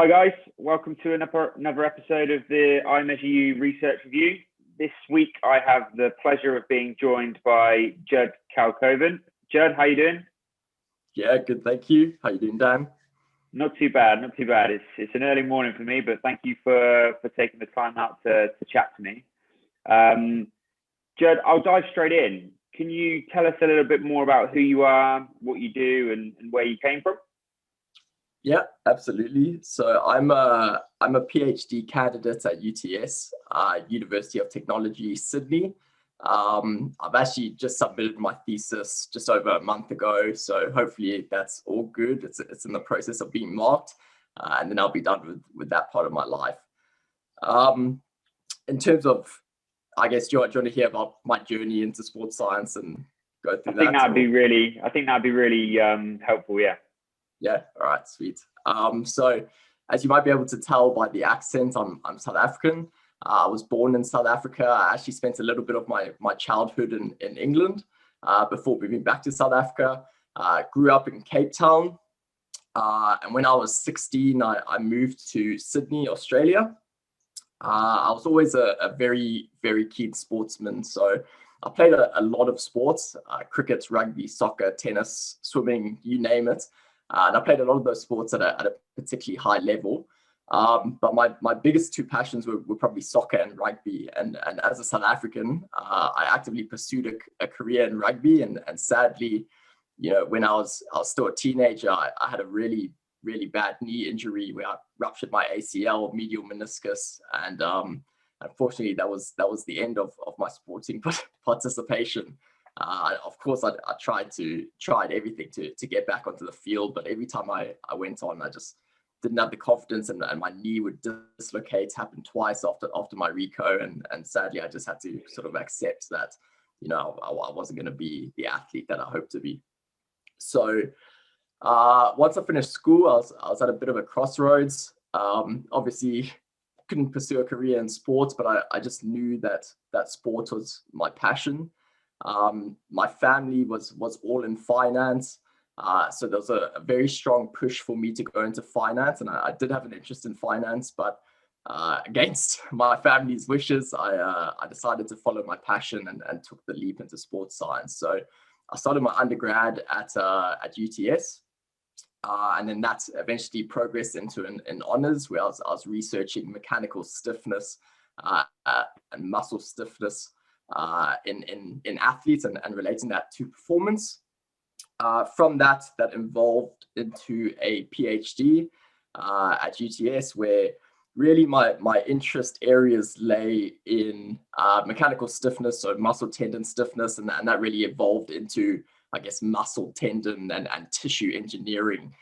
Hi guys, welcome to another episode of the I Measure You Research Review. This week I have the pleasure of being joined by Judd Kalkhoven. Judd, how you doing? Yeah, good, thank you. How you doing, Dan? Not too bad, not too bad. It's an early morning for me, but thank you for taking the time out to chat to me. Judd, I'll dive straight in. Can you tell us a little bit more about who you are, what you do, and where you came from? Yeah, absolutely. So I'm a PhD candidate at UTS, University of Technology, Sydney. I've actually just submitted my thesis just over a month ago, so hopefully that's all good. It's in the process of being marked, and then I'll be done with that part of my life. In terms of, I guess, do you want to hear about my journey into sports science and go through that? I think that'd be really helpful. Yeah. Yeah. All right. Sweet. So as you might be able to tell by the accent, I'm South African. I was born in South Africa. I actually spent a little bit of my childhood in England before moving back to South Africa. Grew up in Cape Town. And when I was 16, I moved to Sydney, Australia. I was always a very, very keen sportsman. So I played a lot of sports, cricket, rugby, soccer, tennis, swimming, you name it. And I played a lot of those sports at a particularly high level. But my biggest two passions were probably soccer and rugby. And as a South African, I actively pursued a career in rugby. And sadly, when I was still a teenager, I had a really, really bad knee injury where I ruptured my ACL, medial meniscus. And unfortunately, that was the end of my sporting participation. Of course, I tried everything to get back onto the field, but every time I went on, I just didn't have the confidence, and my knee would dislocate. Happened twice after my reco, and sadly, I just had to sort of accept that, I wasn't going to be the athlete that I hoped to be. So once I finished school, I was at a bit of a crossroads. Obviously, couldn't pursue a career in sports, but I just knew that sport was my passion. My family was all in finance, so there was a very strong push for me to go into finance, and I did have an interest in finance, but against my family's wishes, I decided to follow my passion and took the leap into sports science. So I started my undergrad at UTS, and then that eventually progressed into an honors where I was researching mechanical stiffness and muscle stiffness in athletes and relating that to performance. From that evolved into a PhD at UTS, where really my interest areas lay in mechanical stiffness, so muscle tendon stiffness, and that really evolved into, I guess, muscle tendon and tissue engineering,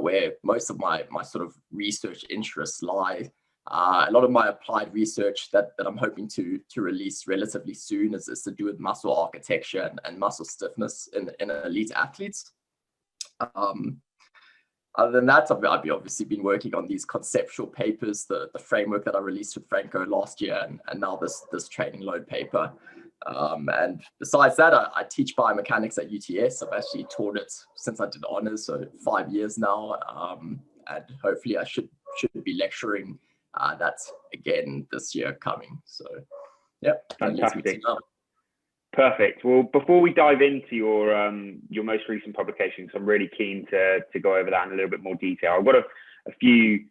where most of my sort of research interests lie. A lot of my applied research that I'm hoping to release relatively soon is to do with muscle architecture and muscle stiffness in elite athletes. Other than that, I've obviously been working on these conceptual papers, the framework that I released with Franco last year, and now this training load paper. And besides that, I teach biomechanics at UTS. I've actually taught it since I did honors, so 5 years now. And hopefully I should be lecturing that's again this year coming. So yeah, fantastic. Perfect. Well, before we dive into your most recent publications, I'm really keen to go over that in a little bit more detail. I've got a few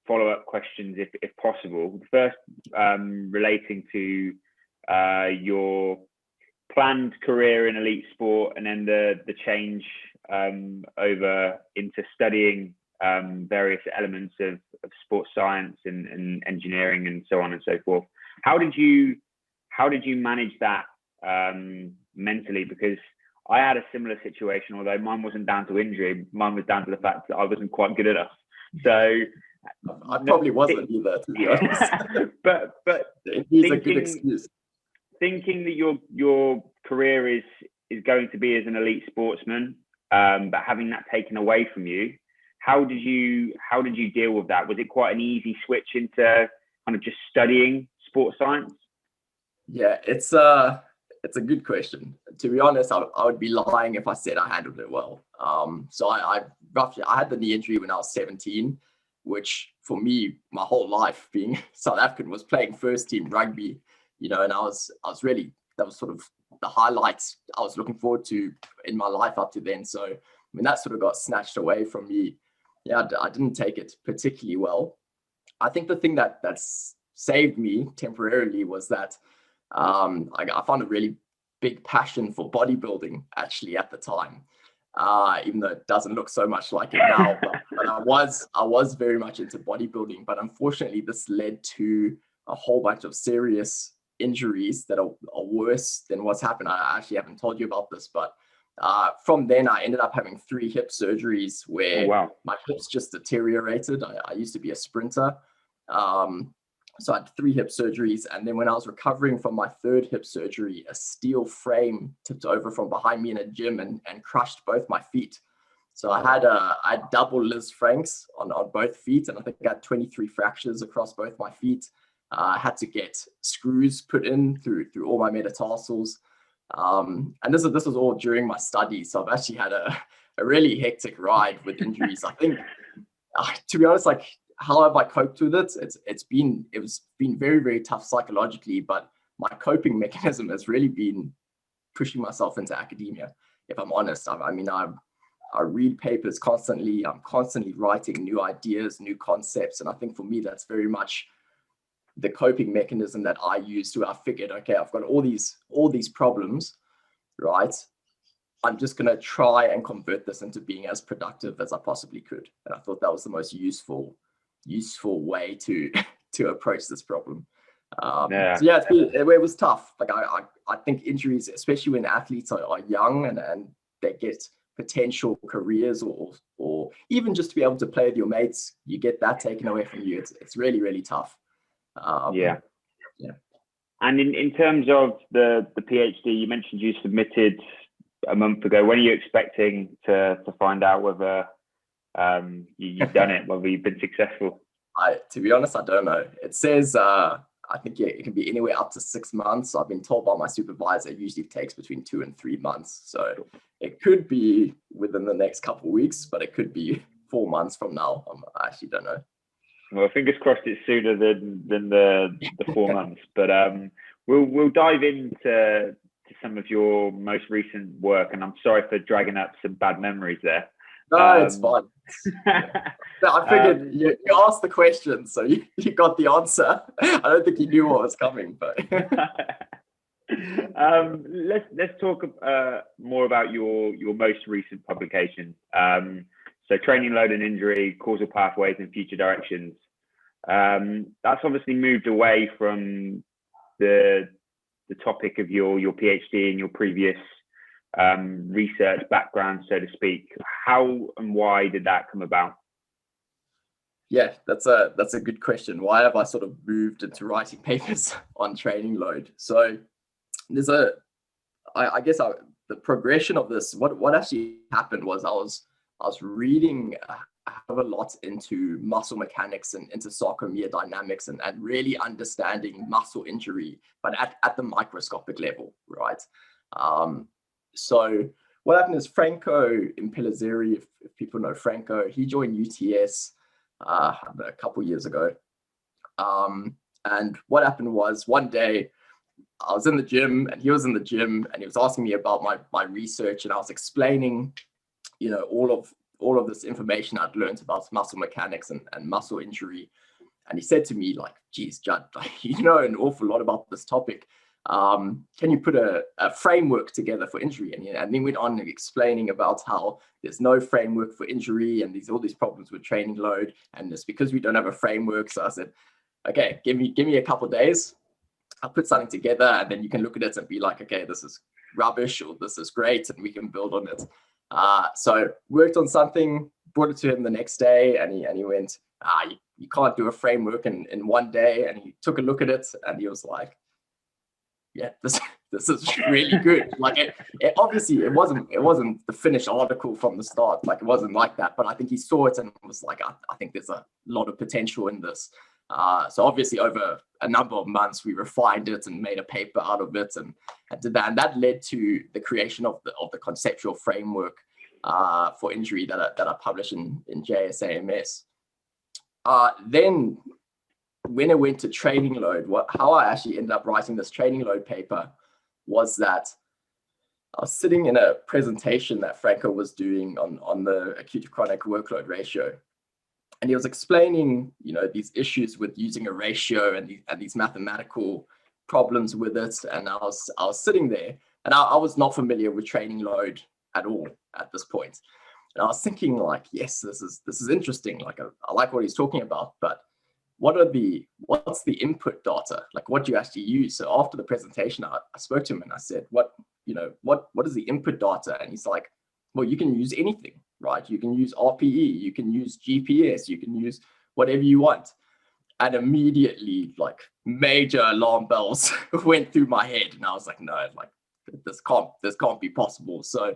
follow-up questions if possible. The first relating to your planned career in elite sport, and then the change over into studying various elements of sports science and engineering and so on and so forth. How did you manage that mentally? Because I had a similar situation, although mine wasn't down to injury. Mine was down to the fact that I wasn't quite good enough. So I probably wasn't either, to be honest. but it's a good excuse. Thinking that your career is going to be as an elite sportsman, but having that taken away from you, how did you deal with that? Was it quite an easy switch into kind of just studying sports science? Yeah, it's It's a good question. To be honest, I would be lying if I said I handled it well. So I had the knee injury when I was 17, which for me, my whole life being South African was playing first team rugby, and I was really, that was sort of the highlights I was looking forward to in my life up to then. So, I mean, that sort of got snatched away from me. Yeah, I didn't take it particularly well. I think the thing that's saved me temporarily was that I found a really big passion for bodybuilding actually at the time, even though it doesn't look so much like it now. But I was very much into bodybuilding. But unfortunately, this led to a whole bunch of serious injuries that are worse than what's happened. I actually haven't told you about this, but from then I ended up having 3 hip surgeries where my hips just deteriorated. I used to be a sprinter. So I had 3 hip surgeries, and then when I was recovering from my 3rd hip surgery, a steel frame tipped over from behind me in a gym and crushed both my feet. So I had double Liz Franks on both feet, and I think I had 23 fractures across both my feet. I had to get screws put in through all my metatarsals, and this was all during my studies. So I've actually had a really hectic ride with injuries. I think, to be honest, like, how have I coped with it? It's been very, very tough psychologically, but my coping mechanism has really been pushing myself into academia. If I'm honest, I read papers constantly. I'm constantly writing new ideas, new concepts, and I think for me that's very much the coping mechanism that I use. To I figured, okay, I've got all these problems, right? I'm just going to try and convert this into being as productive as I possibly could, and I thought that was the most useful way to approach this problem. So yeah, it was tough. Like I think injuries, especially when athletes are young and they get potential careers or even just to be able to play with your mates, you get that taken away from you. It's really, really tough. Yeah. And in terms of the PhD, you mentioned you submitted a month ago. When are you expecting to find out whether you've done it, whether you've been successful? To be honest, I don't know. It says I think it can be anywhere up to 6 months. I've been told by my supervisor it usually takes between 2 and 3 months. So it could be within the next couple of weeks, but it could be 4 months from now. I actually don't know. Well, fingers crossed it's sooner than the 4 months. But we'll dive into some of your most recent work, and I'm sorry for dragging up some bad memories there. No, it's fine. I figured you asked the question, so you got the answer. I don't think you knew what was coming, but let's talk more about your most recent publication. So training load and injury, causal pathways and future directions. That's obviously moved away from the topic of your PhD and your previous research background, so to speak. How and why did that come about? Yeah, that's a good question. Why have I sort of moved into writing papers on training load? So there's I guess the progression of this, what actually happened was I was reading a lot into muscle mechanics and into sarcomere dynamics and really understanding muscle injury, but at the microscopic level, right? So what happened is Franco Impellizzeri, if people know Franco, he joined UTS a couple years ago. And what happened was one day I was in the gym and he was in the gym and he was asking me about my research, and I was explaining, all of this information I'd learned about muscle mechanics and muscle injury. And he said to me, like, geez, Judd, you know an awful lot about this topic. Can you put a framework together for injury? And then went on explaining about how there's no framework for injury and all these problems with training load, and it's because we don't have a framework. So I said, okay, give me a couple of days. I'll put something together, and then you can look at it and be like, okay, this is rubbish or this is great, and we can build on it. So worked on something, brought it to him the next day, and he went, you can't do a framework in one day. And he took a look at it and he was like, yeah, this is really good. Like it obviously it wasn't the finished article from the start. Like it wasn't like that, but I think he saw it and was like, I think there's a lot of potential in this. So obviously over a number of months, we refined it and made a paper out of it and did that. And that led to the creation of the conceptual framework for injury that I published in JSAMS. Then when it went to training load, how I actually ended up writing this training load paper was that I was sitting in a presentation that Franco was doing on the acute to chronic workload ratio. And he was explaining, these issues with using a ratio and these mathematical problems with it. And I was sitting there, and I was not familiar with training load at all at this point. And I was thinking, like, yes, this is interesting. Like, I like what he's talking about, but what's the input data? Like, what do you actually use? So after the presentation, I spoke to him and I said, what is the input data? And he's like, well, you can use anything, right? You can use RPE, you can use GPS, you can use whatever you want. And immediately, like, major alarm bells went through my head, and I was like, no, like, this can't be possible. So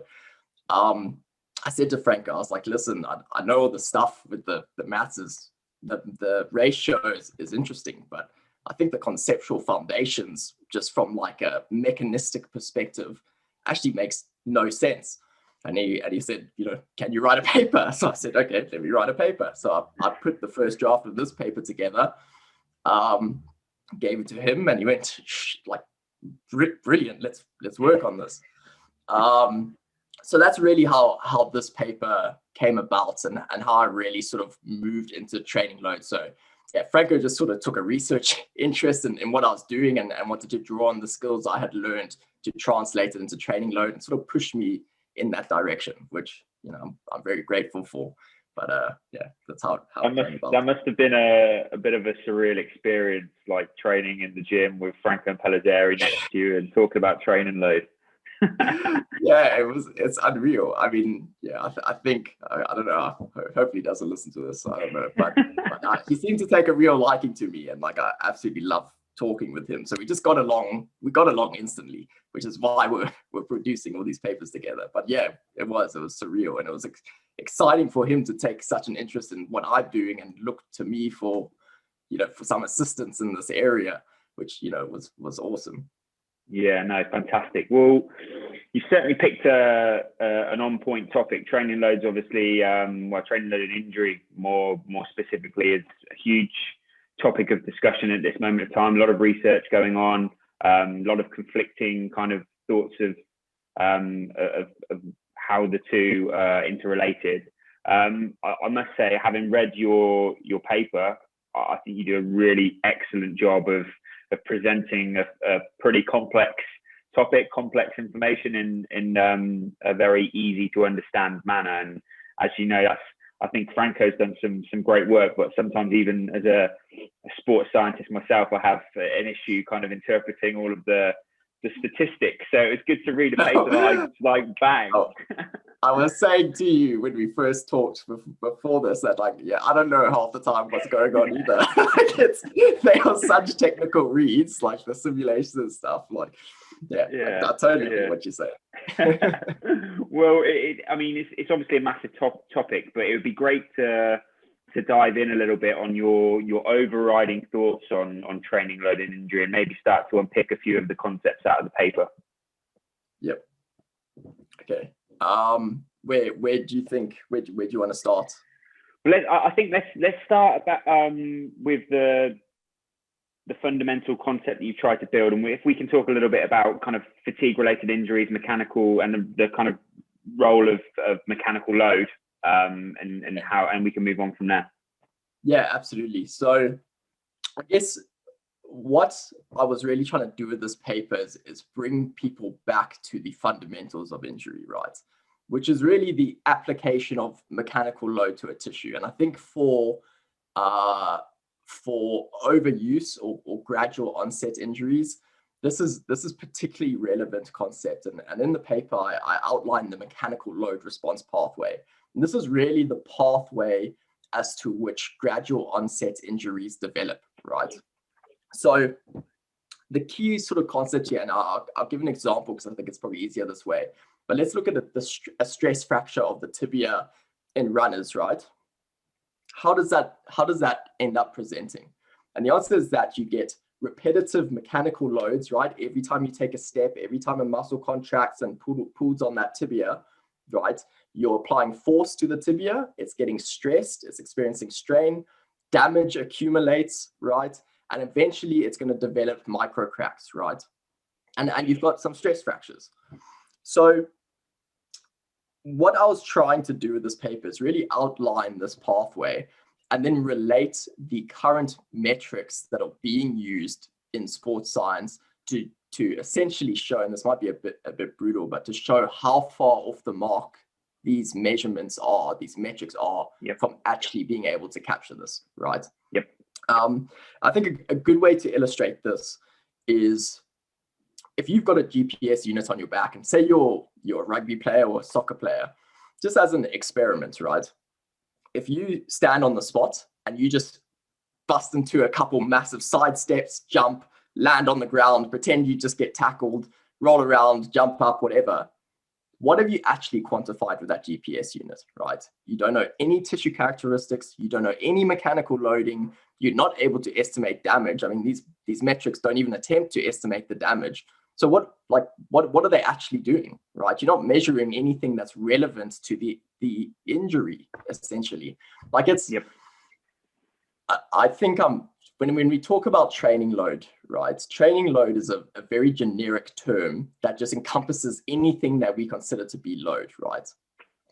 I said to Franco, I was like, listen, I know all the stuff with the maths is the ratio is interesting, but I think the conceptual foundations, just from like a mechanistic perspective, actually makes no sense. And he said, can you write a paper? So I said, okay, let me write a paper. So I put the first draft of this paper together, gave it to him, and he went, like, brilliant, let's work on this. So that's really how this paper came about and how I really sort of moved into training load. So yeah, Franco just sort of took a research interest in what I was doing and wanted to draw on the skills I had learned to translate it into training load and sort of push me in that direction, which I'm very grateful for. But yeah, that's how it came about. That must have been a bit of a surreal experience, like training in the gym with Franco and Pellizzeri next to you and talking about training load. Yeah, it's unreal. I mean, yeah, I think I don't know. Hopefully he doesn't listen to this. I don't know, but he seemed to take a real liking to me, and like I absolutely love talking with him. So we just got along. We got along instantly, which is why we're producing all these papers together. But yeah, it was surreal, and it was exciting for him to take such an interest in what I'm doing and look to me for some assistance in this area, which was awesome. Yeah, no, fantastic. Well, you certainly picked an on-point topic. Training loads, obviously, training load and injury more specifically is a huge topic of discussion at this moment of time. A lot of research going on, a lot of conflicting kind of thoughts of how the two are interrelated. I must say, having read your paper, I think you do a really excellent job of presenting a pretty complex topic, complex information in a very easy to understand manner. And as you know, I think Franco's done some great work, but sometimes even as a sports scientist myself, I have an issue kind of interpreting all of the statistics. So it's good to read a paper like bang. Oh, I was saying to you when we first talked before this that I don't know half the time what's going on either. They are such technical reads, like the simulations and stuff. Like, I totally get what you're saying. Well, it's obviously a massive topic, but it would be great to dive in a little bit on your overriding thoughts on training load and injury, and maybe start to unpick a few of the concepts out of the paper. Yep. Okay. Where do you think? Where do you want to start? Well, I think let's start with the fundamental concept that you tried to build, and if we can talk a little bit about kind of fatigue-related injuries, mechanical, and the kind of role of mechanical load, and we can move on from there. Yeah, absolutely. So I guess what I was really trying to do with this paper is bring people back to the fundamentals of injury, right? Which is really the application of mechanical load to a tissue. And I think for overuse or gradual onset injuries, this is particularly relevant concept. And in the paper, I outlined the mechanical load response pathway. And this is really the pathway as to which gradual onset injuries develop, right? So the key sort of concept here, and I'll give an example because I think it's probably easier this way, but let's look at a stress fracture of the tibia in runners, right? How does that end up presenting? And the answer is that you get repetitive mechanical loads, right? Every time you take a step, every time a muscle contracts and pulls on that tibia, right? You're applying force to the tibia, it's getting stressed, it's experiencing strain, damage accumulates, right? And eventually it's going to develop micro cracks, right? And you've got some stress fractures. So what I was trying to do with this paper is really outline this pathway and then relate the current metrics that are being used in sports science to essentially show, and this might be a bit brutal, but to show how far off the mark these measurements are, these metrics are from actually being able to capture this, right? Yep. I think a good way to illustrate this is if you've got a GPS unit on your back, and say you're a rugby player or a soccer player, just as an experiment, right? If you stand on the spot and you just bust into a couple massive side steps, jump, land on the ground, pretend you just get tackled, roll around, jump up, whatever, what have you actually quantified with that GPS unit, right? You don't know any tissue characteristics, you don't know any mechanical loading, you're not able to estimate damage. I mean, these metrics don't even attempt to estimate the damage. So what are they actually doing, right? You're not measuring anything that's relevant to the injury, essentially. Like it's, I think when we talk about training load, right? Training load is a very generic term that just encompasses anything that we consider to be load, right?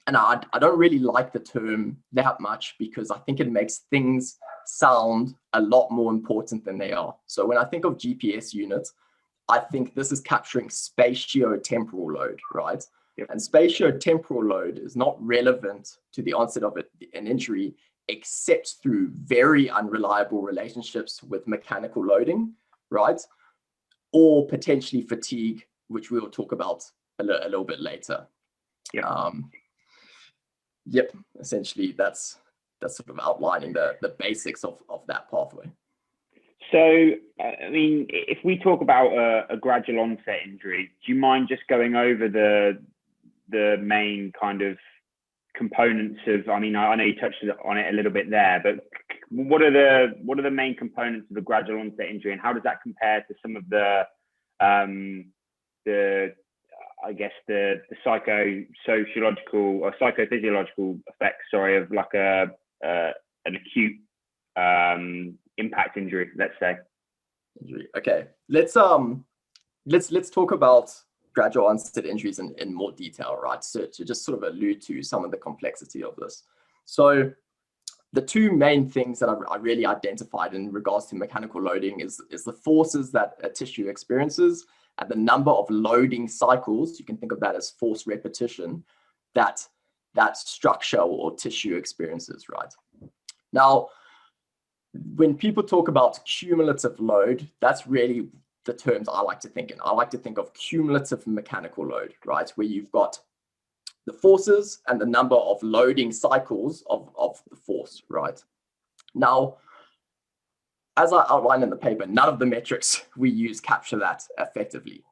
And I don't really like the term that much because I think it makes things sound a lot more important than they are. So when I think of GPS units, I think this is capturing spatio-temporal load, right? And spatio-temporal load is not relevant to the onset of an injury except through very unreliable relationships with mechanical loading, right? Or potentially fatigue, which we will talk about a little bit later. Essentially that's sort of outlining the basics of that pathway. So, I mean, if we talk about a gradual onset injury, do you mind just going over the main kind of components of? I mean, I know you touched on it a little bit there, but what are the main components of a gradual onset injury, and how does that compare to some of the I guess the psychosociological or psychophysiological effects, of like an acute impact injury, let's say. Okay, let's talk about gradual onset injuries in more detail, right? So to just sort of allude to some of the complexity of this. So the two main things that I really identified in regards to mechanical loading is the forces that a tissue experiences and the number of loading cycles. You can think of that as force repetition that structure or tissue experiences, right? Now, when people talk about cumulative load, that's really the terms I like to think in. I like to think of cumulative mechanical load, right? Where you've got the forces and the number of loading cycles of the force, right? Now, as I outlined in the paper, none of the metrics we use capture that effectively.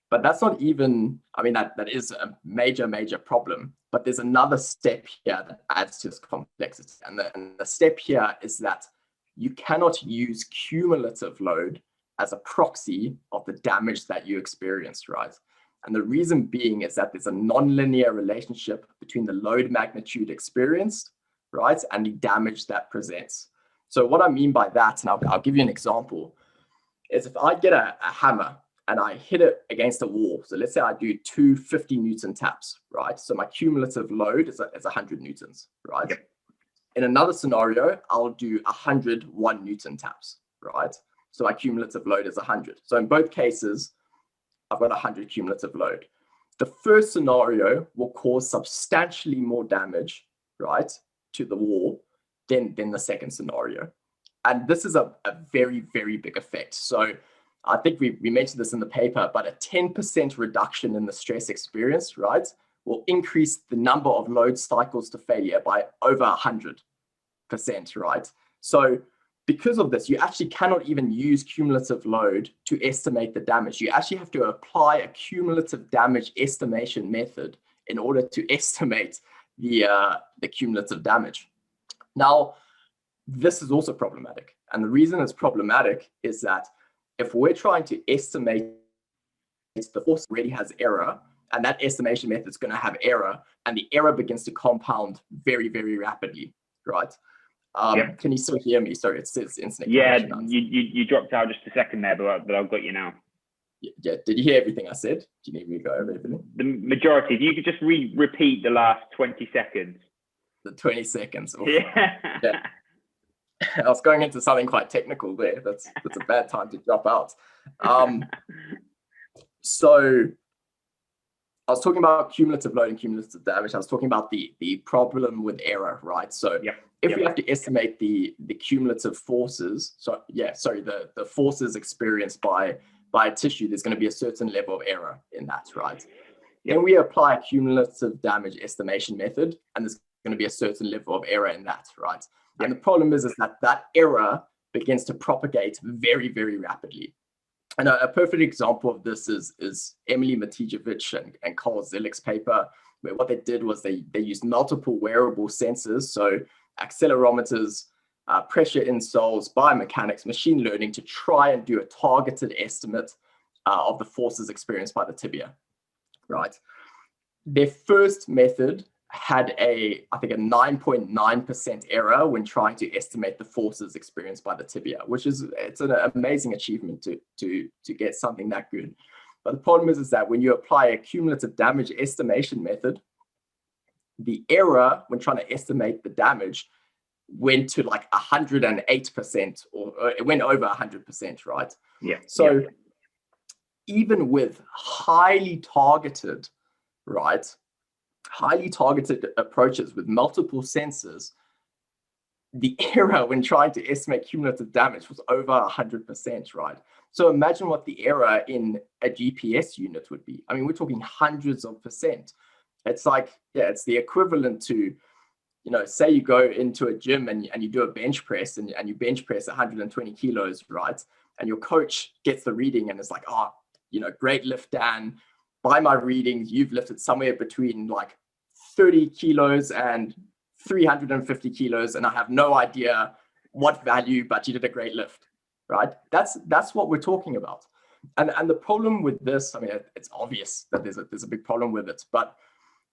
But that's not even, I mean, that is a major problem. But there's another step here that adds to this complexity. And the step here is that you cannot use cumulative load as a proxy of the damage that you experienced, right? And the reason being is that there's a nonlinear relationship between the load magnitude experienced, right, and the damage that presents. So what I mean by that, and I'll give you an example, is if I get a hammer and I hit it against a wall. So let's say I do two 50 Newton taps, right? So my cumulative load is 100 Newtons, right? Yep. In another scenario, I'll do 100 1 Newton taps, right? So my cumulative load is 100. So in both cases, I've got 100 cumulative load. The first scenario will cause substantially more damage, right, to the wall than the second scenario. And this is a very big effect. So I think we mentioned this in the paper, but a 10% reduction in the stress experience, right, will increase the number of load cycles to failure by over 100%, right? So because of this, you actually cannot even use cumulative load to estimate the damage. You actually have to apply a cumulative damage estimation method in order to estimate the cumulative damage. Now, this is also problematic. And the reason it's problematic is that if we're trying to estimate the force already has error, and that estimation method is going to have error, and the error begins to compound very, very rapidly, right? Can you still hear me? Sorry, it says internet connection. You dropped out just a second there, but I've got you now. Yeah, did you hear everything I said? Do you need me to go over everything? The majority. If you could just repeat the last 20 seconds. The 20 seconds. Yeah. I was going into something quite technical there. That's a bad time to drop out. So I was talking about cumulative load and cumulative damage. I was talking about the problem with error, right? So if we have to estimate the cumulative forces, the forces experienced by a tissue, there's going to be a certain level of error in that, right? Then we apply a cumulative damage estimation method, and there's going to be a certain level of error in that, right? And the problem is that error begins to propagate very, very rapidly. And a perfect example of this is Emily Matijevic and Carl Zillick's paper, where what they did was they used multiple wearable sensors, so accelerometers, pressure insoles, biomechanics, machine learning, to try and do a targeted estimate of the forces experienced by the tibia, right? Their first method had I think a 9.9% error when trying to estimate the forces experienced by the tibia, it's an amazing achievement to get something that good. But the problem is that when you apply a cumulative damage estimation method, the error when trying to estimate the damage went to like 108%, or it went over 100%, right? So even with highly targeted approaches with multiple sensors, the error when trying to estimate cumulative damage was over 100%, right? So imagine what the error in a GPS unit would be. I mean, we're talking hundreds of percent. It's like, it's the equivalent to, say you go into a gym and you do a bench press and you bench press 120 kilos, right? And your coach gets the reading and it's like, great lift, Dan. By my readings, you've lifted somewhere between like 30 kilos and 350 kilos, and I have no idea what value, but you did a great lift, right? That's what we're talking about. And the problem with this, I mean, it's obvious that there's a big problem with it, but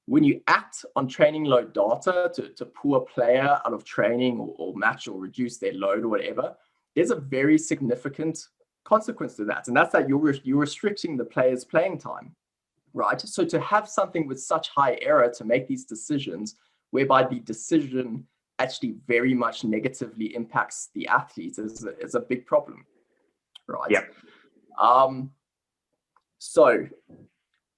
when you act on training load data to pull a player out of training or match or reduce their load or whatever, there's a very significant consequence to that. And that's that you're restricting the player's playing time, right? So to have something with such high error to make these decisions, whereby the decision actually very much negatively impacts the athlete, is a big problem, right? So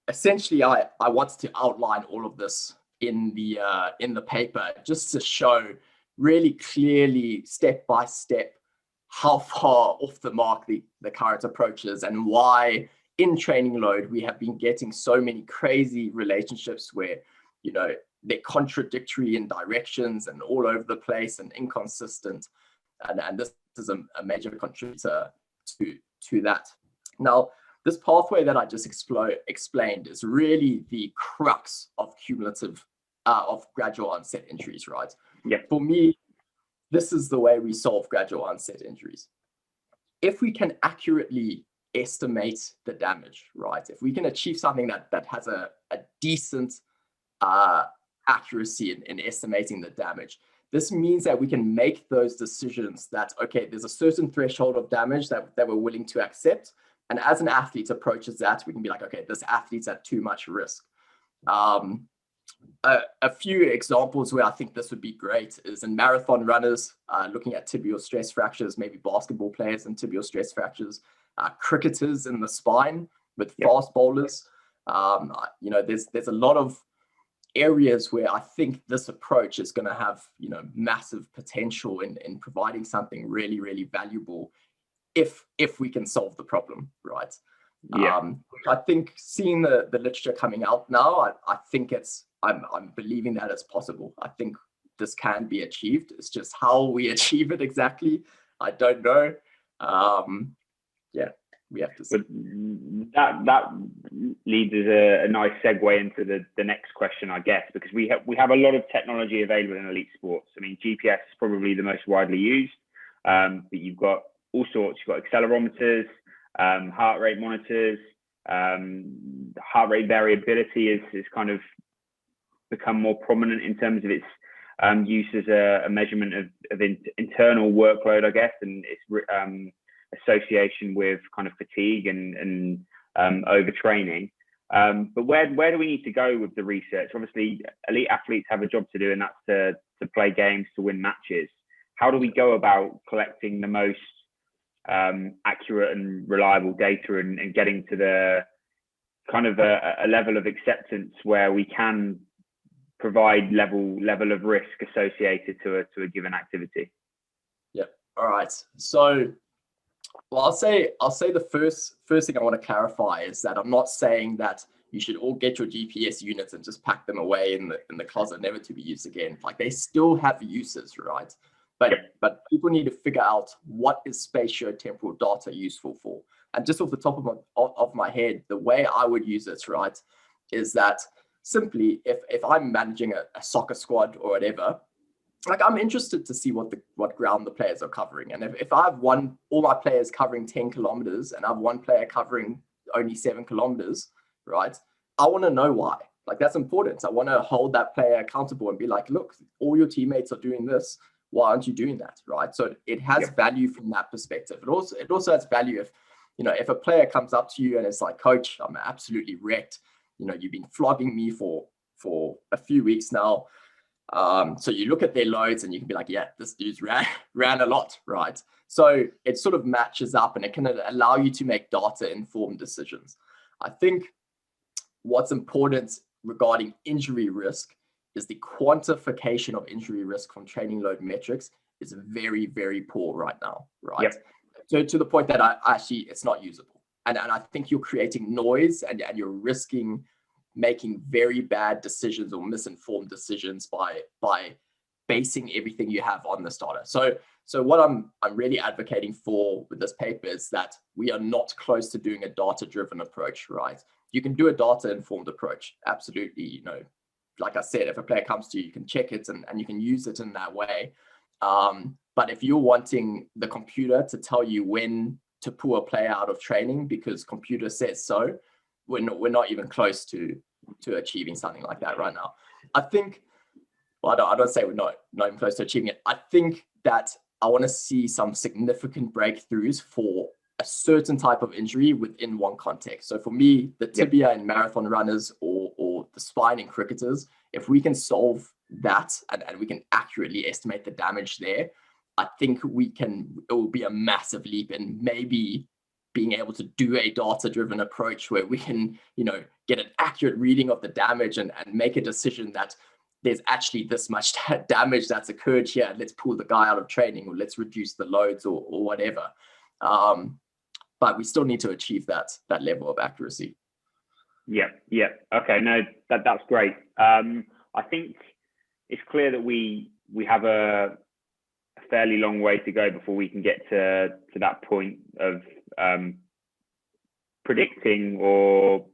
essentially, I wanted to outline all of this in the paper, just to show really clearly, step by step, how far off the mark the current approach is, and why in training load we have been getting so many crazy relationships where they're contradictory in directions and all over the place and inconsistent, and this is a major contributor to that. Now, this pathway that I just explained is really the crux of gradual onset injuries, right? For me, this is the way we solve gradual onset injuries. If we can accurately estimate the damage, right? If we can achieve something that has a decent accuracy in estimating the damage, this means that we can make those decisions that, okay, there's a certain threshold of damage that we're willing to accept. And as an athlete approaches that, we can be like, okay, this athlete's at too much risk. A few examples where I think this would be great is in marathon runners, looking at tibial stress fractures, maybe basketball players and tibial stress fractures, cricketers in the spine with fast bowlers. There's a lot of areas where I think this approach is going to have, massive potential in providing something really, really valuable if we can solve the problem, right? I think seeing the literature coming out now, I think I'm believing that it's possible. I think this can be achieved. It's just how we achieve it exactly, I don't know. We have to see. But that leads as a nice segue into the next question, I guess, because we have a lot of technology available in elite sports. I mean, GPS is probably the most widely used. but you've got all sorts. You've got accelerometers, heart rate monitors, heart rate variability is kind of become more prominent in terms of its use as a measurement of internal workload, I guess, and its association with kind of fatigue and overtraining. But where do we need to go with the research? Obviously, elite athletes have a job to do, and that's to play games, to win matches. How do we go about collecting the most accurate and reliable data and getting to the kind of a level of acceptance where we can provide level of risk associated to a given activity? Yeah. All right. So, well, I'll say the first thing I want to clarify is that I'm not saying that you should all get your GPS units and just pack them away in the closet, never to be used again. Like, they still have uses, right? But people need to figure out, what is spatiotemporal data useful for? And just off the top of my head, the way I would use it, right, is that simply if I'm managing a soccer squad or whatever, like, I'm interested to see what ground the players are covering. And if I have all my players covering 10 kilometers and I have one player covering only 7 kilometers, right, I want to know why. Like, that's important. I want to hold that player accountable and be like, look, all your teammates are doing this. Why aren't you doing that, right? So it has value from that perspective. It also has value if a player comes up to you and it's like, coach, I'm absolutely wrecked. You've been flogging me for a few weeks now. So you look at their loads and you can be like, yeah, this dude's ran a lot, right? So it sort of matches up and it can allow you to make data-informed decisions. I think what's important regarding injury risk is the quantification of injury risk from training load metrics is very, very poor right now, right? Yep. So to the point that it's not usable. And I think you're creating noise and you're risking making very bad decisions or misinformed decisions by basing everything you have on this data. So what I'm really advocating for with this paper is that we are not close to doing a data-driven approach, right? You can do a data-informed approach, absolutely. Like I said, if a player comes to you, you can check it and you can use it in that way. But if you're wanting the computer to tell you when to pull a player out of training because computer says so, we're not even close to achieving something like that right now. I think, well, I don't say we're not even close to achieving it. I think that I want to see some significant breakthroughs for a certain type of injury within one context. So for me, the tibia in marathon runners or the spine in cricketers, if we can solve that and we can accurately estimate the damage there, I think it will be a massive leap in maybe being able to do a data-driven approach where we can, get an accurate reading of the damage and make a decision that there's actually this much damage that's occurred here. Let's pull the guy out of training, or let's reduce the loads or whatever. But we still need to achieve that level of accuracy. Yeah. Okay, no, that's great. I think it's clear that we have a fairly long way to go before we can get to that point of predicting or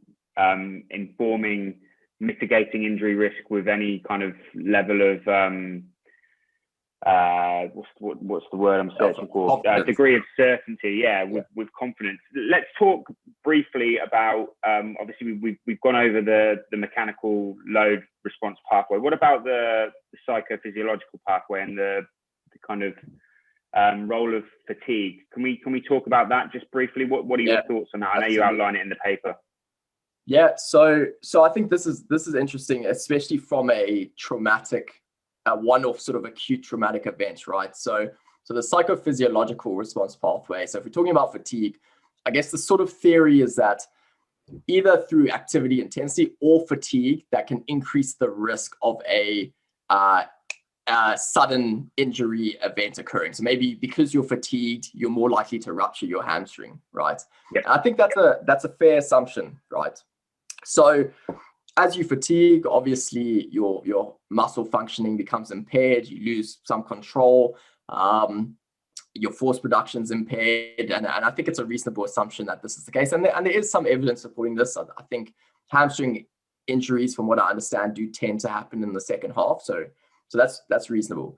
informing mitigating injury risk with any kind of level of what's the word I'm searching for? Degree of certainty, with confidence. Let's talk briefly about obviously we've gone over the mechanical load response pathway. What about the psychophysiological pathway and the kind of role of fatigue? Can we talk about that just briefly? What are your thoughts on that? I know you outline it in the paper. Yeah, so I think this is interesting, especially from a traumatic, one-off sort of acute traumatic event, right? So the psychophysiological response pathway. So if we're talking about fatigue, I guess the sort of theory is that either through activity intensity or fatigue, that can increase the risk of a sudden injury event occurring. So maybe because you're fatigued, you're more likely to rupture your hamstring, right? Yep. And I think that's a fair assumption, right? So as you fatigue, obviously your muscle functioning becomes impaired, you lose some control, your force production's impaired, and I think it's a reasonable assumption that this is the case. And there is some evidence supporting this. I think hamstring injuries, from what I understand, do tend to happen in the second half. So that's reasonable.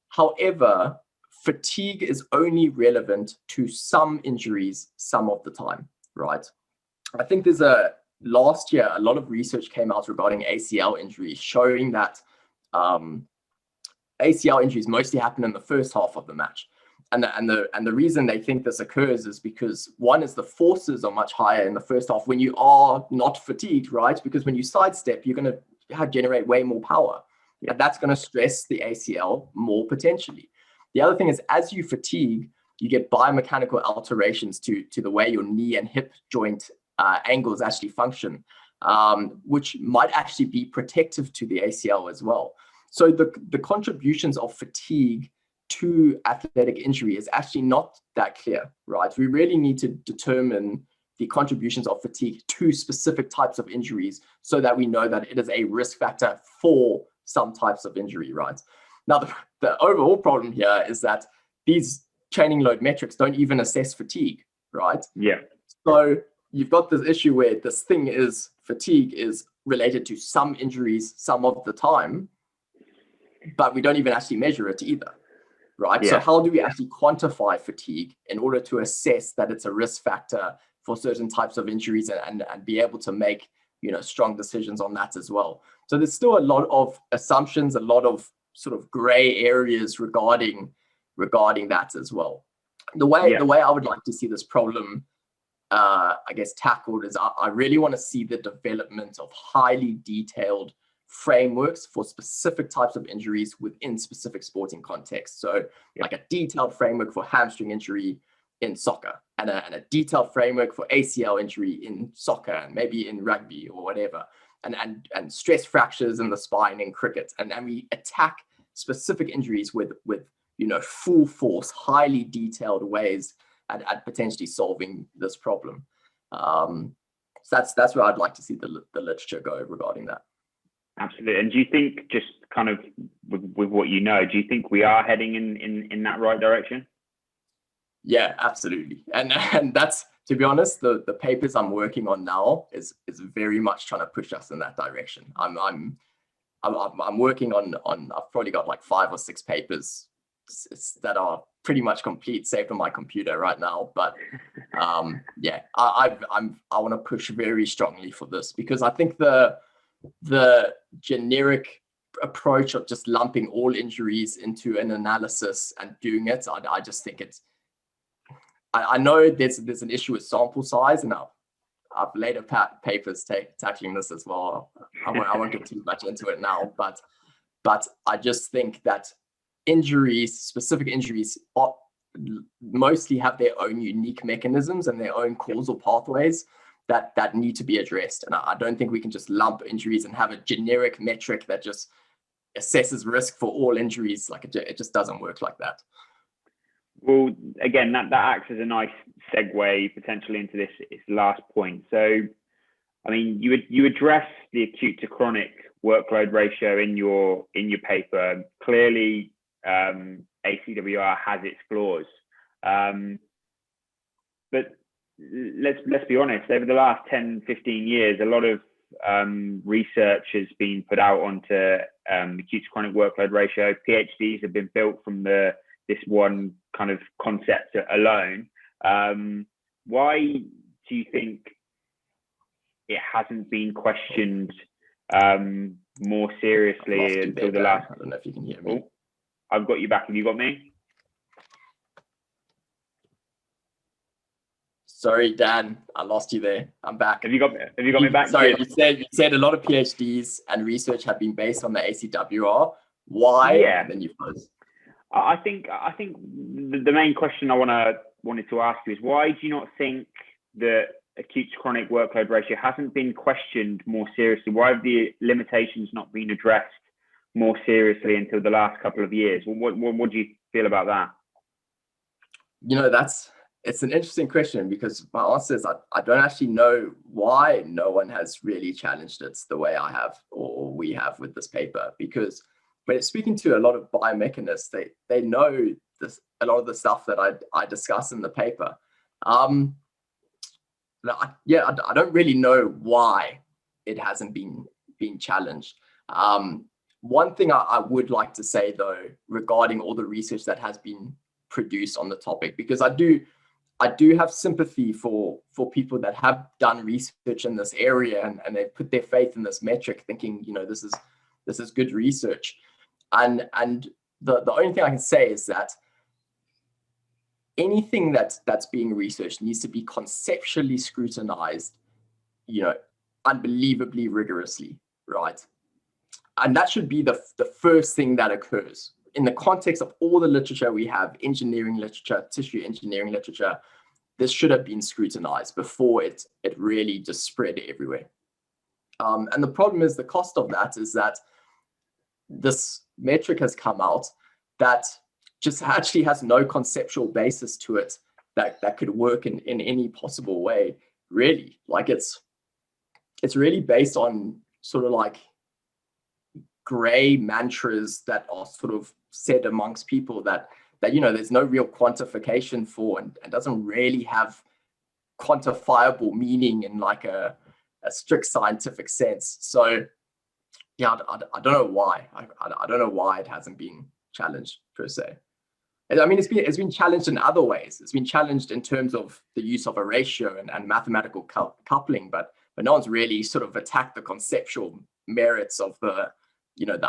However, fatigue is only relevant to some injuries some of the time, right? I think last year, a lot of research came out regarding ACL injuries, showing that ACL injuries mostly happen in the first half of the match. And the reason they think this occurs is because, one is the forces are much higher in the first half when you are not fatigued, right? Because when you sidestep, you're going to generate way more power. And that's going to stress the ACL more potentially. The other thing is, as you fatigue, you get biomechanical alterations to the way your knee and hip joint angles actually function, which might actually be protective to the ACL as well. So the contributions of fatigue to athletic injury is actually not that clear, right? We really need to determine the contributions of fatigue to specific types of injuries so that we know that it is a risk factor for some types of injury, right? Now, the overall problem here is that these training load metrics don't even assess fatigue, right? Yeah. So you've got this issue where this thing is, fatigue is related to some injuries some of the time, but we don't even actually measure it either, right? Yeah. So how do we actually quantify fatigue in order to assess that it's a risk factor for certain types of injuries and be able to make, strong decisions on that as well? So there's still a lot of assumptions, a lot of sort of gray areas regarding that as well. The way I would like to see this problem, tackled is I really want to see the development of highly detailed frameworks for specific types of injuries within specific sporting contexts. So like a detailed framework for hamstring injury in soccer and a detailed framework for ACL injury in soccer and maybe in rugby or whatever, and stress fractures in the spine in cricket. And we attack specific injuries with full force, highly detailed ways at potentially solving this problem. So that's where I'd like to see the literature go regarding that. Absolutely. And do you think, just kind of with what do you think we are heading in that right direction? Yeah, absolutely. And that's, to be honest, the papers I'm working on now is very much trying to push us in that direction. I'm working on I've probably got like 5 or 6 papers that are pretty much complete, saved on my computer right now. But I want to push very strongly for this, because I think the generic approach of just lumping all injuries into an analysis and doing it, I just think I know there's an issue with sample size, and I've later papers tackling this as well. I won't get too much into it now, but I just think that specific injuries mostly have their own unique mechanisms and their own causal pathways that need to be addressed. And I don't think we can just lump injuries and have a generic metric that just assesses risk for all injuries. Like it just doesn't work like that. Well, again, that acts as a nice segue potentially into this last point. So, I mean, you address the acute to chronic workload ratio in your paper. Clearly, ACWR has its flaws, but let's be honest. Over the last 10, 15 years, a lot of research has been put out onto acute to chronic workload ratio. PhDs have been built from this one kind of concept alone. Why do you think it hasn't been questioned more seriously until the last? I don't know if you can hear me. Oh, I've got you back. Have you got me? Sorry, Dan, I lost you there. I'm back. Have you got me back? Sorry, you said a lot of PhDs and research have been based on the ACWR. Why? Yeah. And then you froze. I think the main question I wanted to ask you is, why do you not think that acute to chronic workload ratio hasn't been questioned more seriously? Why have the limitations not been addressed more seriously until the last couple of years? What do you feel about that? It's an interesting question, because my answer is I don't actually know why no one has really challenged it the way I have or we have with this paper. Because when it's speaking to a lot of biomechanists, they know a lot of the stuff that I discuss in the paper. I don't really know why it hasn't been challenged. One thing I would like to say, though, regarding all the research that has been produce on the topic, because I do have sympathy for people that have done research in this area and they've put their faith in this metric, thinking, this is good research. And the only thing I can say is that anything that's being researched needs to be conceptually scrutinized, unbelievably rigorously, right? And that should be the first thing that occurs. In the context of all the literature we have, engineering literature, tissue engineering literature, this should have been scrutinized before it really just spread everywhere. And the problem is, the cost of that is that this metric has come out that just actually has no conceptual basis to it that could work in any possible way, really. Like it's really based on sort of like gray mantras that are sort of said amongst people that there's no real quantification for, and doesn't really have quantifiable meaning in like a strict scientific sense. So yeah, I don't know why. I don't know why it hasn't been challenged per se. I mean, it's been challenged in other ways. It's been challenged in terms of the use of a ratio and mathematical coupling, but no one's really sort of attacked the conceptual merits of the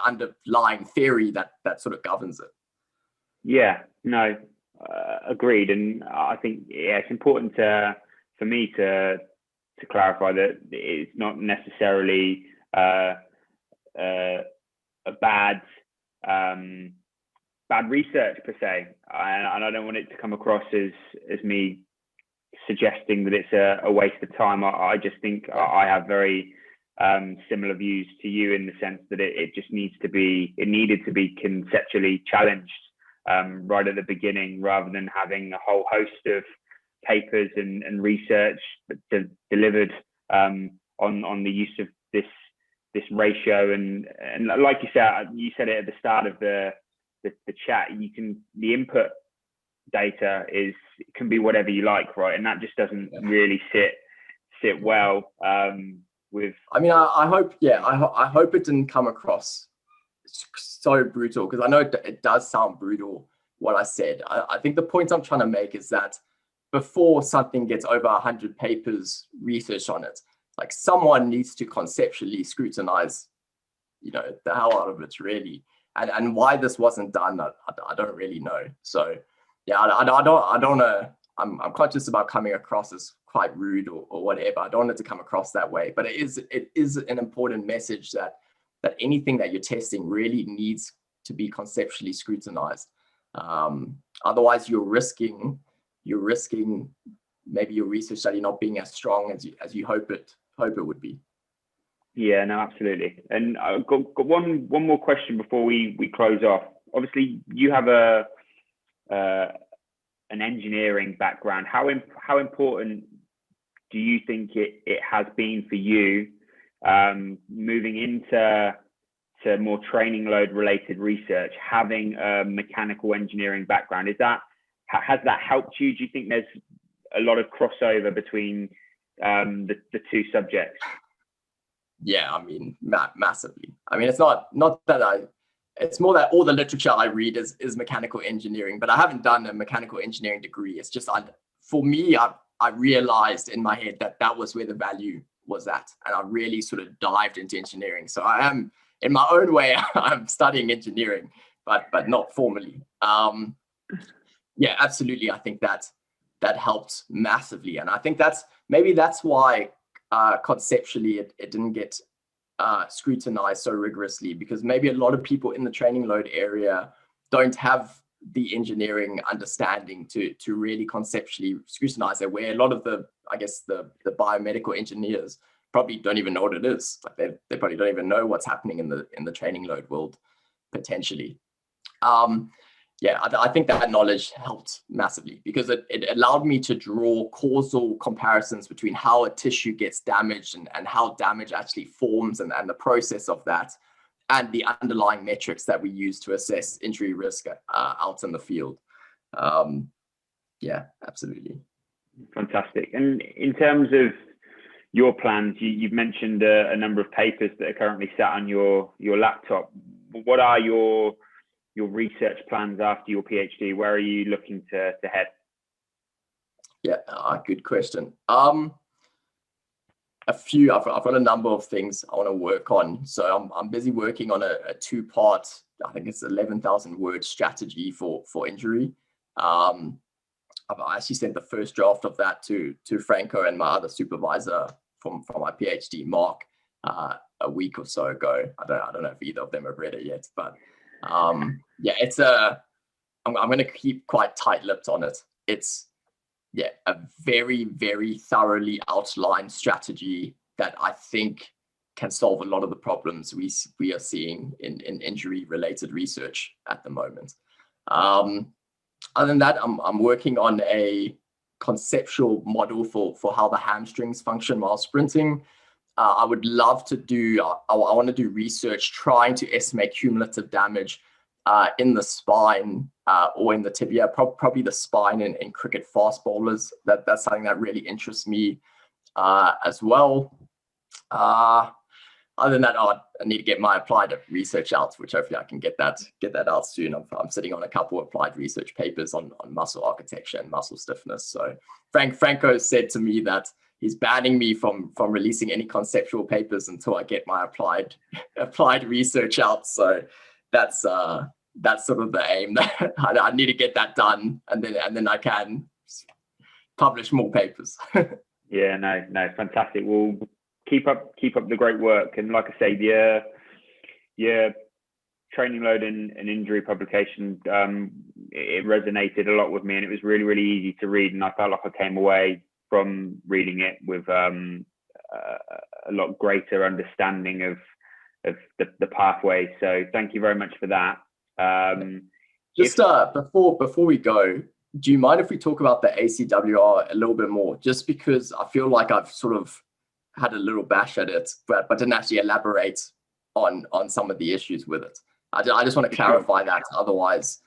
underlying theory that sort of governs it. Yeah, no, agreed. And I think, it's important for me to clarify that it's not necessarily a bad research per se, and I don't want it to come across as me suggesting that it's a waste of time. I just think I have very similar views to you, in the sense that it needed to be conceptually challenged right at the beginning, rather than having a whole host of papers and research delivered on the use of this ratio. And like you said it at the start of the chat, the input data can be whatever you like, right? And that just doesn't really sit well with. I mean, I hope it didn't come across so brutal, because I know it does sound brutal what I said. I think the point I'm trying to make is that before something gets over 100 papers researched on it, like, someone needs to conceptually scrutinize, the hell out of it, really. And why this wasn't done, I don't really know. So yeah, I don't know. I'm conscious about coming across as quite rude or whatever. I don't want it to come across that way. But it is an important message that anything that you're testing really needs to be conceptually scrutinized. Otherwise, you're risking maybe your research study not being as strong as you hope it would be. Yeah, no, absolutely. And I've got one more question before we close off. Obviously, you have an engineering background. How important do you think it has been for you moving into more training load related research, having a mechanical engineering background? Has that helped you? Do you think there's a lot of crossover between the two subjects? Yeah, I mean, massively. I mean, it's not that it's more that all the literature I read is mechanical engineering, but I haven't done a mechanical engineering degree. It's just, for me, I realized in my head that was where the value was at, and I really sort of dived into engineering. So I am, in my own way, I'm studying engineering, but not formally. Yeah, absolutely. I think that helped massively, and I think that's why conceptually it didn't get scrutinized so rigorously, because maybe a lot of people in the training load area don't have the engineering understanding to really conceptually scrutinize it, where a lot of the biomedical engineers probably don't even know what it is. Like they probably don't even know what's happening in the training load world, potentially. Yeah, I think that knowledge helped massively, because it allowed me to draw causal comparisons between how a tissue gets damaged and how damage actually forms and the process of that, and the underlying metrics that we use to assess injury risk out in the field. Yeah, absolutely. Fantastic. And in terms of your plans, you've mentioned a number of papers that are currently sat on your laptop. What are your your research plans after your PhD? Where are you looking to head? Yeah, good question. I've got a number of things I want to work on. So I'm busy working on a two-part, I think it's 11,000 word strategy for injury. I've actually sent the first draft of that to Franco and my other supervisor from my PhD, Mark, a week or so ago. I don't know if either of them have read it yet, but yeah, I'm going to keep quite tight-lipped on it. It's a very, very thoroughly outlined strategy that I think can solve a lot of the problems we are seeing in injury-related research at the moment. Other than that, I'm working on a conceptual model for how the hamstrings function while sprinting. I would love to do, I want to do research trying to estimate cumulative damage in the spine or in the tibia, probably the spine in cricket fast bowlers. That's something that really interests me as well. Other than that, I need to get my applied research out, which hopefully I can get that out soon. I'm sitting on a couple of applied research papers on muscle architecture and muscle stiffness. So Franco said to me that he's banning me from releasing any conceptual papers until I get my applied research out. So that's sort of the aim. I need to get that done, and then I can publish more papers. Yeah, no, fantastic. Well, keep up the great work. And like I say, your training load and injury publication, it resonated a lot with me, and it was really, really easy to read. And I felt like I came away from reading it with a lot greater understanding of the pathway. So thank you very much for that. Before we go, do you mind if we talk about the ACWR a little bit more? Just because I feel like I've sort of had a little bash at it, but didn't actually elaborate on some of the issues with it. I just want to clarify that. Otherwise,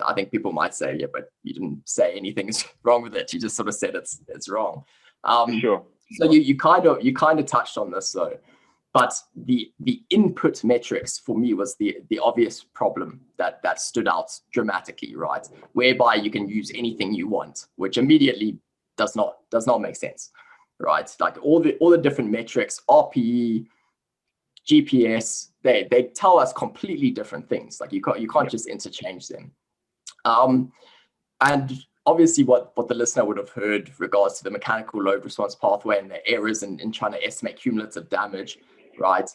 I think people might say, yeah, but you didn't say anything's wrong with it. You just sort of said it's wrong. Sure. So you kind of touched on this though, but the input metrics for me was the obvious problem that stood out dramatically, right? Whereby you can use anything you want, which immediately does not make sense. Right, like all the different metrics, RPE, GPS, they tell us completely different things. Like you can't just interchange them. And obviously, what the listener would have heard regards to the mechanical load response pathway and the errors in trying to estimate cumulative damage, right?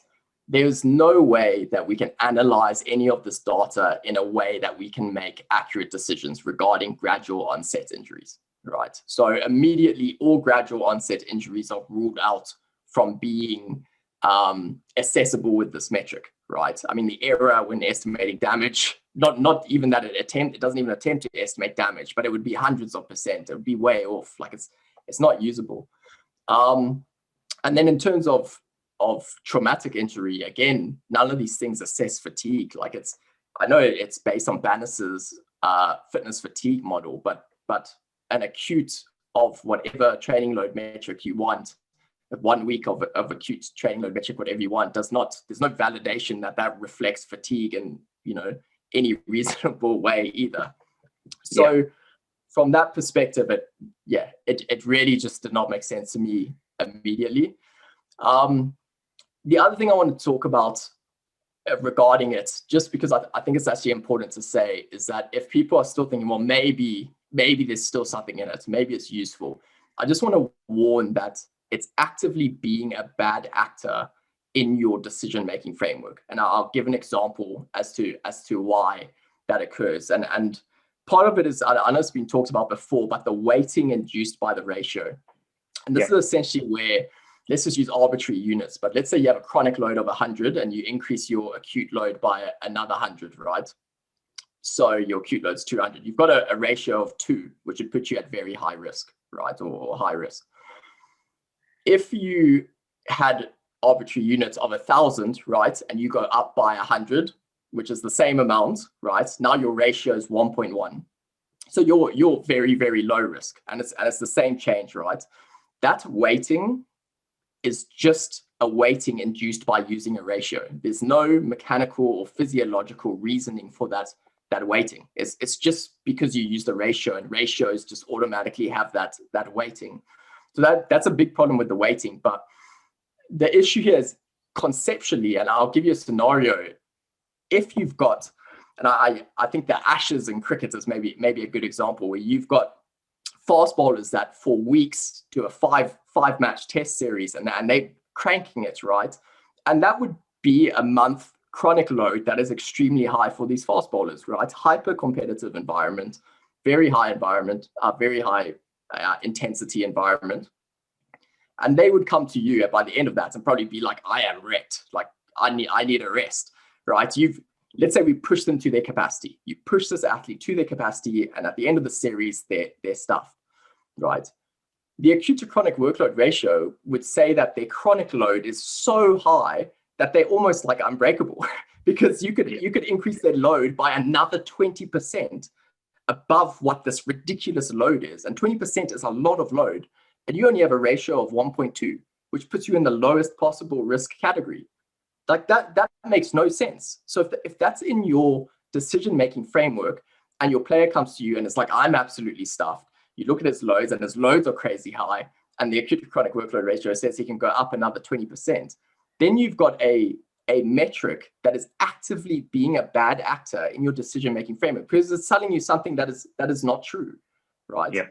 There's no way that we can analyze any of this data in a way that we can make accurate decisions regarding gradual onset injuries. Right. So immediately all gradual onset injuries are ruled out from being accessible with this metric. Right. I mean, the error when estimating damage, not even that it doesn't even attempt to estimate damage, but it would be hundreds of percent. It would be way off. Like it's not usable. And then in terms of traumatic injury, again, none of these things assess fatigue. Like I know it's based on Bannis's fitness fatigue model, but an acute of whatever training load metric you want, 1 week of acute training load metric, whatever you want, there's no validation that reflects fatigue in any reasonable way either. So from that perspective, it really just did not make sense to me immediately. The other thing I want to talk about regarding it, just because I think it's actually important to say, is that if people are still thinking, well, maybe there's still something in it, maybe it's useful, I just want to warn that it's actively being a bad actor in your decision-making framework. And I'll give an example as to why that occurs. And part of it is, I know it's been talked about before, but the weighting induced by the ratio. And this is essentially where, let's just use arbitrary units, but let's say you have a chronic load of 100 and you increase your acute load by another 100, right? So your acute load's 200. You've got a ratio of 2, which would put you at very high risk, right? Or high risk. If you had arbitrary units of 1,000, right, and you go up by 100, which is the same amount, right? Now your ratio is 1.1. So you're very, very low risk, and it's the same change, right? That weighting is just a weighting induced by using a ratio. There's no mechanical or physiological reasoning for that that weighting. It's just because you use the ratio, and ratios just automatically have that weighting. So that's a big problem with the weighting. But the issue here is conceptually, and I'll give you a scenario. If you've got, and I think the Ashes in cricket is maybe a good example, where you've got fast bowlers that for weeks do a five match test series, and they're cranking it, right? And that would be a month chronic load that is extremely high for these fast bowlers, right? Hyper competitive environment, very high environment, very high intensity environment. And they would come to you by the end of that and probably be like, I am wrecked. Like, I need a rest, right? Let's say we push them to their capacity. You push this athlete to their capacity, and at the end of the series, they're stuffed, right? The acute to chronic workload ratio would say that their chronic load is so high that they're almost like unbreakable, because you could increase their load by another 20% above what this ridiculous load is. And 20% is a lot of load. And you only have a ratio of 1.2, which puts you in the lowest possible risk category. Like that makes no sense. So if that's in your decision-making framework, and your player comes to you and it's like, I'm absolutely stuffed, you look at his loads and his loads are crazy high, and the acute to chronic workload ratio says he can go up another 20%, then you've got a metric that is actively being a bad actor in your decision-making framework, because it's telling you something that is not true, right? Yeah.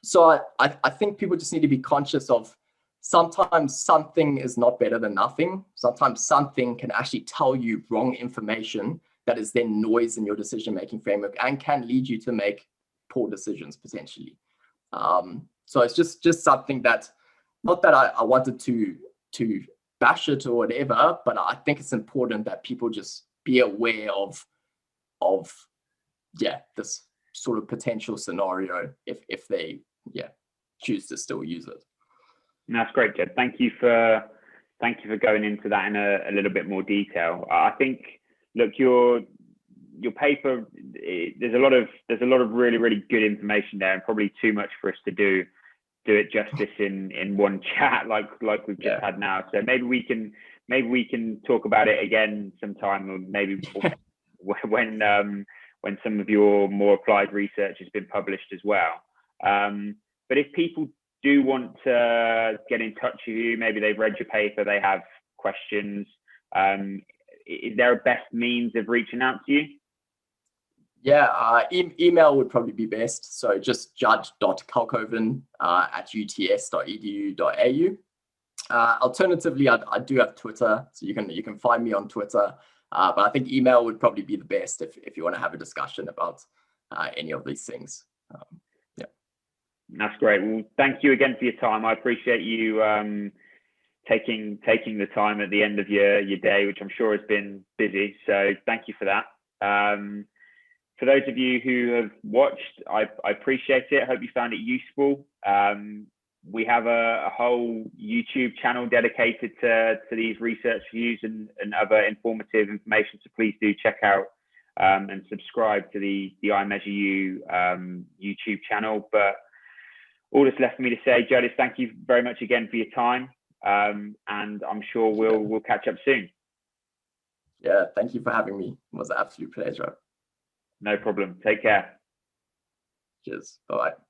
So I think people just need to be conscious of, sometimes something is not better than nothing. Sometimes something can actually tell you wrong information that is then noise in your decision-making framework and can lead you to make poor decisions potentially. So it's just something that, not that I wanted to bash it or whatever, but I think it's important that people just be aware of this sort of potential scenario if they choose to still use it. That's great, Judd. Thank you for going into that in a little bit more detail. I think, look, your paper, there's a lot of really, really good information there, and probably too much for us to do it justice in one chat like we've just had now. So maybe we can talk about it again sometime, or maybe when some of your more applied research has been published as well. But if people do want to get in touch with you, maybe they've read your paper, they have questions, is there a best means of reaching out to you? Email would probably be best. So just judd.kalkhoven at uts.edu.au. Alternatively, I do have Twitter, so you can find me on Twitter. But I think email would probably be the best if you want to have a discussion about any of these things. That's great. Well, thank you again for your time. I appreciate you taking the time at the end of your day, which I'm sure has been busy. So thank you for that. For those of you who have watched, I appreciate it. I hope you found it useful. We have a whole YouTube channel dedicated to these research views and other informative information. So please do check out and subscribe to the I Measure You YouTube channel. But all that's left for me to say, Judd, is thank you very much again for your time. And I'm sure we'll catch up soon. Yeah, thank you for having me. It was an absolute pleasure. No problem. Take care. Cheers. Bye-bye.